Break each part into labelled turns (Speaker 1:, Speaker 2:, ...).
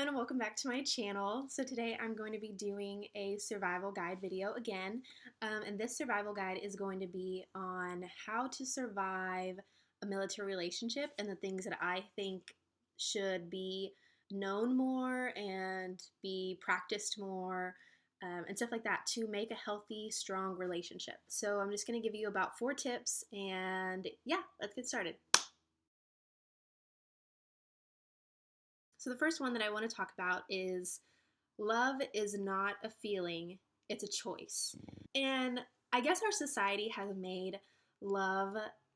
Speaker 1: everyone, welcome back to my channel. So today I'm going to be doing a survival guide video again, and this survival guide is going to be on how to survive a military relationship and the things that I think should be known more and be practiced more, and stuff like that to make a healthy, strong relationship. So I'm just going to give you about 4 tips, and yeah, let's get started. So the first one that I want to talk about is love is not a feeling, it's a choice. And I guess our society has made love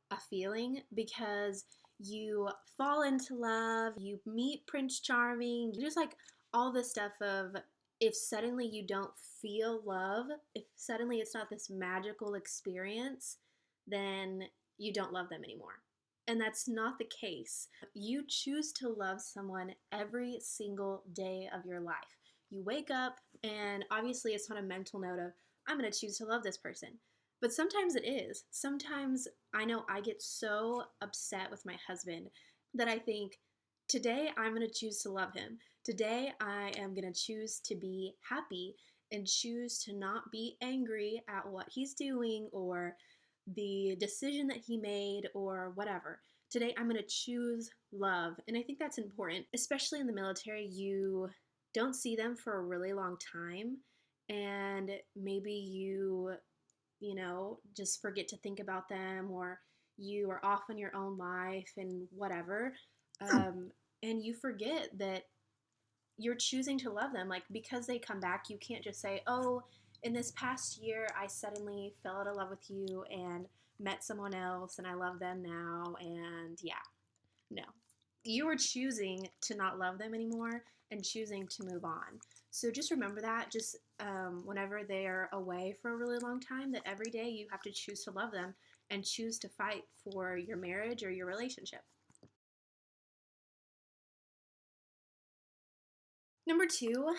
Speaker 1: a feeling because you fall into love, you meet Prince Charming, you just like all this stuff of if suddenly you don't feel love, if suddenly it's not this magical experience, then you don't love them anymore. And that's not the case. You choose to love someone every single day of your life. You wake up, and obviously it's not a mental note of, I'm going to choose to love this person. But sometimes it is. Sometimes I know I get so upset with my husband that I think, today I'm going to choose to love him. Today I am going to choose to be happy and choose to not be angry at what he's doing or the decision that he made or whatever. Today I'm going to choose love. And I think that's important, especially in the military. You don't see them for a really long time, and maybe just forget to think about them, or you are off in your own life and whatever. And you forget that you're choosing to love them. Like, because they come back, you can't just say, oh, in this past year, I suddenly fell out of love with you and met someone else and I love them now. And yeah, no. You are choosing to not love them anymore and choosing to move on. So just remember that, just whenever they're away for a really long time, that every day you have to choose to love them and choose to fight for your marriage or your relationship. Number 2,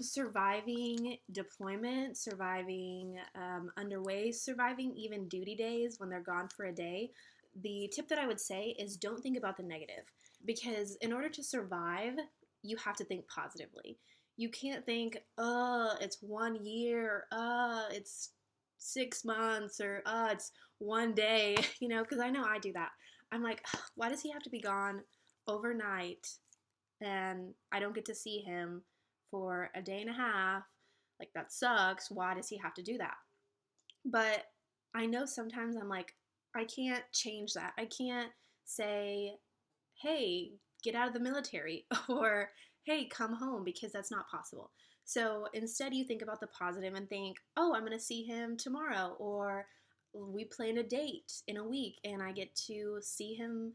Speaker 1: surviving deployment, surviving underways, surviving even duty days when they're gone for a day. The tip that I would say is don't think about the negative, because in order to survive, you have to think positively. You can't think, oh, it's 1 year, it's 6 months, or it's 1 day, because I know I do that. I'm like, why does he have to be gone overnight and I don't get to see him for a day and a half? Like, that sucks. Why does he have to do that? But I know sometimes I'm like, I can't change that. I can't say, hey, get out of the military, or hey, come home, because that's not possible. So instead, you think about the positive and think, oh, I'm going to see him tomorrow, or we plan a date in a week and I get to see him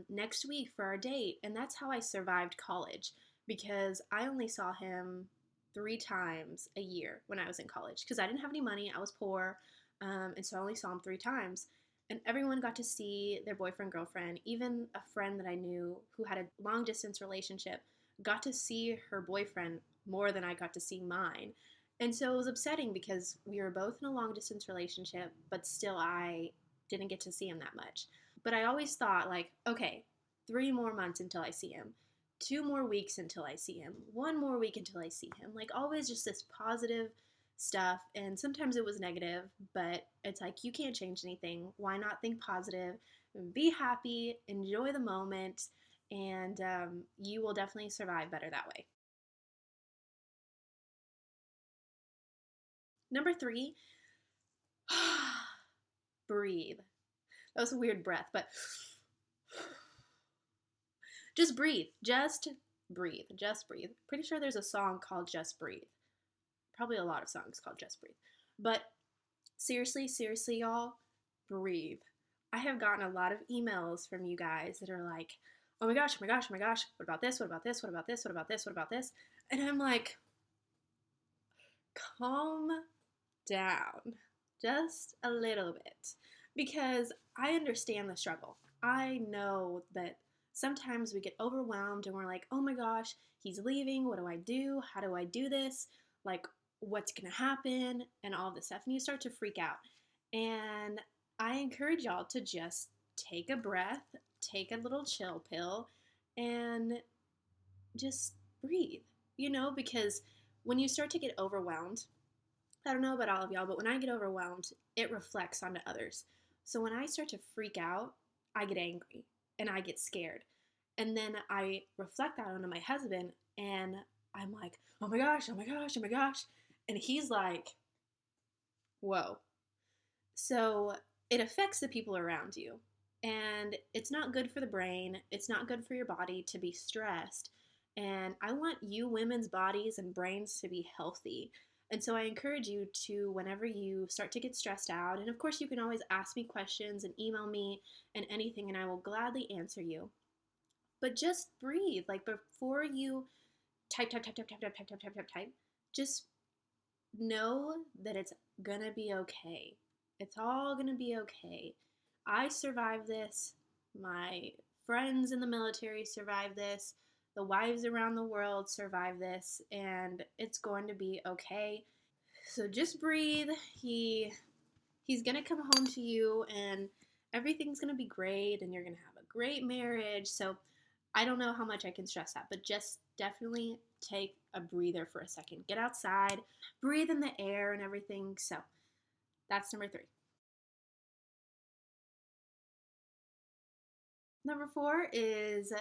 Speaker 1: next week for our date. And that's how I survived college, because I only saw him 3 times a year when I was in college, because I didn't have any money. I was poor, and so I only saw him 3 times. And everyone got to see their boyfriend, girlfriend. Even a friend that I knew who had a long distance relationship got to see her boyfriend more than I got to see mine. And so it was upsetting because we were both in a long distance relationship, but still I didn't get to see him that much. But I always thought, like, okay, 3 more months until I see him, 2 more weeks until I see him, 1 more week until I see him. Like, always just this positive stuff. And sometimes it was negative, but it's like, you can't change anything. Why not think positive, be happy, enjoy the moment, and you will definitely survive better that way. Number 3, breathe. That was a weird breath, but just breathe. Just breathe. Just breathe. Pretty sure there's a song called Just Breathe. Probably a lot of songs called Just Breathe. But seriously, y'all, breathe. I have gotten a lot of emails from you guys that are like, oh my gosh, oh my gosh, oh my gosh, what about this? What about this? What about this? What about this? What about this? And I'm like, calm down just a little bit, because I understand the struggle. I know that sometimes we get overwhelmed and we're like, oh my gosh, he's leaving. What do I do? How do I do this? Like, what's going to happen? And all this stuff. And you start to freak out. And I encourage y'all to just take a breath, take a little chill pill, and just breathe, because when you start to get overwhelmed, I don't know about all of y'all, but when I get overwhelmed, it reflects onto others. So when I start to freak out, I get angry and I get scared. And then I reflect that onto my husband and I'm like, oh my gosh, oh my gosh, oh my gosh. And he's like, whoa. So it affects the people around you. And it's not good for the brain. It's not good for your body to be stressed. And I want you women's bodies and brains to be healthy. And so I encourage you to, whenever you start to get stressed out, and of course you can always ask me questions and email me and anything, and I will gladly answer you. But just breathe. Like before you type, just know that it's gonna be okay. It's all gonna be okay. I survived this. My friends in the military survived this. The wives around the world survived this, and it's going to be okay. So just breathe. He's gonna come home to you, and everything's gonna be great, and you're gonna have a great marriage. So I don't know how much I can stress that, but just definitely take a breather for a second. Get outside, breathe in the air and everything. So that's number 3. Number 4 is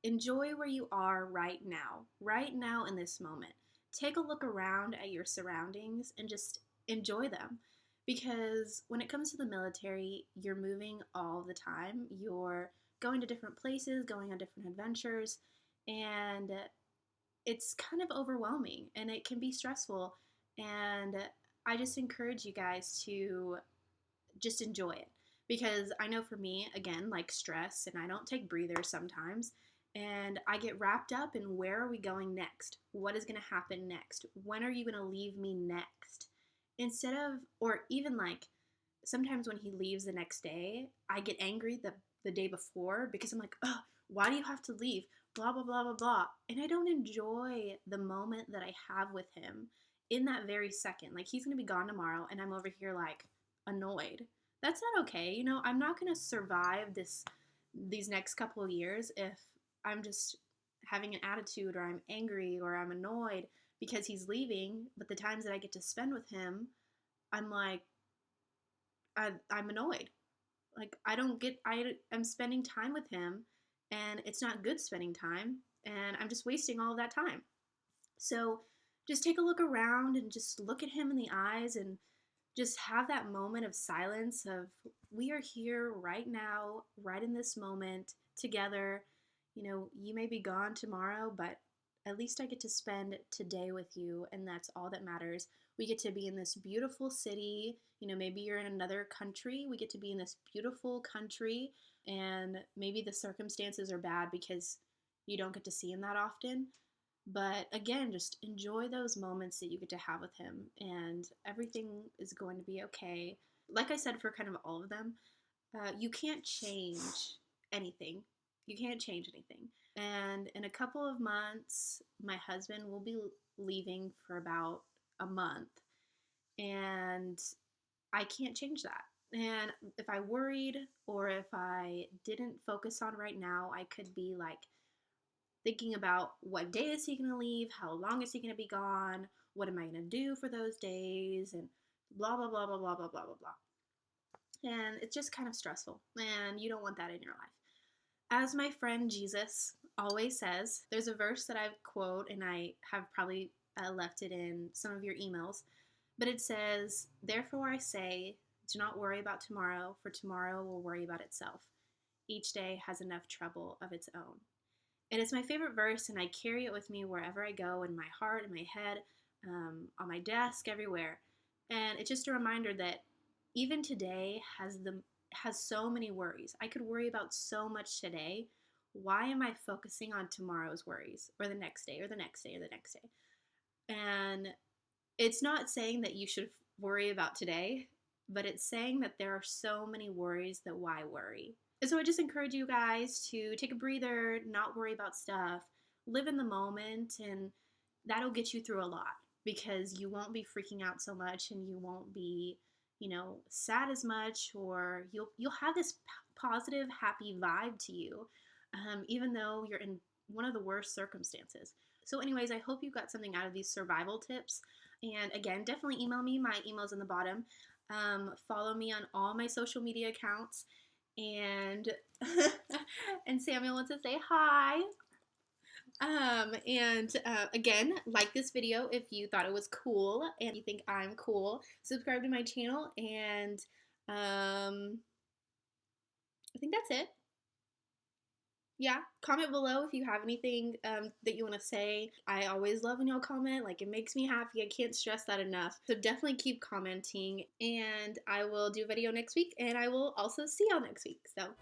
Speaker 1: enjoy where you are right now in this moment. Take a look around at your surroundings and just enjoy them. Because when it comes to the military, you're moving all the time. You're going to different places, going on different adventures, and it's kind of overwhelming and it can be stressful. And I just encourage you guys to just enjoy it. Because I know for me, again, like stress, and I don't take breathers sometimes, and I get wrapped up in where are we going next? What is going to happen next? When are you going to leave me next? Instead of, or even like sometimes when he leaves the next day, I get angry the day before because I'm like, oh, why do you have to leave? Blah, blah, blah, blah, blah. And I don't enjoy the moment that I have with him in that very second. Like he's going to be gone tomorrow and I'm over here like annoyed. That's not okay. I'm not going to survive these next couple of years if I'm just having an attitude or I'm angry or I'm annoyed because he's leaving. But the times that I get to spend with him, I'm like, I'm annoyed. Like I'm spending time with him and it's not good spending time and I'm just wasting all of that time. So just take a look around and just look at him in the eyes and just have that moment of silence of we are here right now, right in this moment together. You may be gone tomorrow, but at least I get to spend today with you, and that's all that matters. We get to be in this beautiful city. Maybe you're in another country. We get to be in this beautiful country, and maybe the circumstances are bad because you don't get to see him that often. But again, just enjoy those moments that you get to have with him, and everything is going to be okay. Like I said, for kind of all of them, you can't change anything. You can't change anything. And in a couple of months, my husband will be leaving for about a month, and I can't change that. And if I worried or if I didn't focus on right now, I could be like, thinking about what day is he going to leave, how long is he going to be gone, what am I going to do for those days, and blah, blah, blah, blah, blah, blah, blah, blah, blah. And it's just kind of stressful, and you don't want that in your life. As my friend Jesus always says, there's a verse that I quote, and I have probably left it in some of your emails, but it says, "Therefore I say, do not worry about tomorrow, for tomorrow will worry about itself. Each day has enough trouble of its own." And it's my favorite verse, and I carry it with me wherever I go, in my heart, in my head, on my desk, everywhere. And it's just a reminder that even today has so many worries. I could worry about so much today. Why am I focusing on tomorrow's worries, or the next day, or the next day, or the next day? And it's not saying that you should worry about today, but it's saying that there are so many worries that why worry? And so I just encourage you guys to take a breather, not worry about stuff, live in the moment, and that'll get you through a lot because you won't be freaking out so much and you won't be, sad as much, or you'll have this positive, happy vibe to you, even though you're in one of the worst circumstances. So anyways, I hope you got something out of these survival tips. And again, definitely email me. My email's in the bottom. Follow me on all my social media accounts. And and Samuel wants to say hi. Again, like this video if you thought it was cool and you think I'm cool. Subscribe to my channel, and I think that's it. Yeah, comment below if you have anything that you want to say. I always love when y'all comment. Like, it makes me happy. I can't stress that enough. So definitely keep commenting, and I will do a video next week, and I will also see y'all next week. So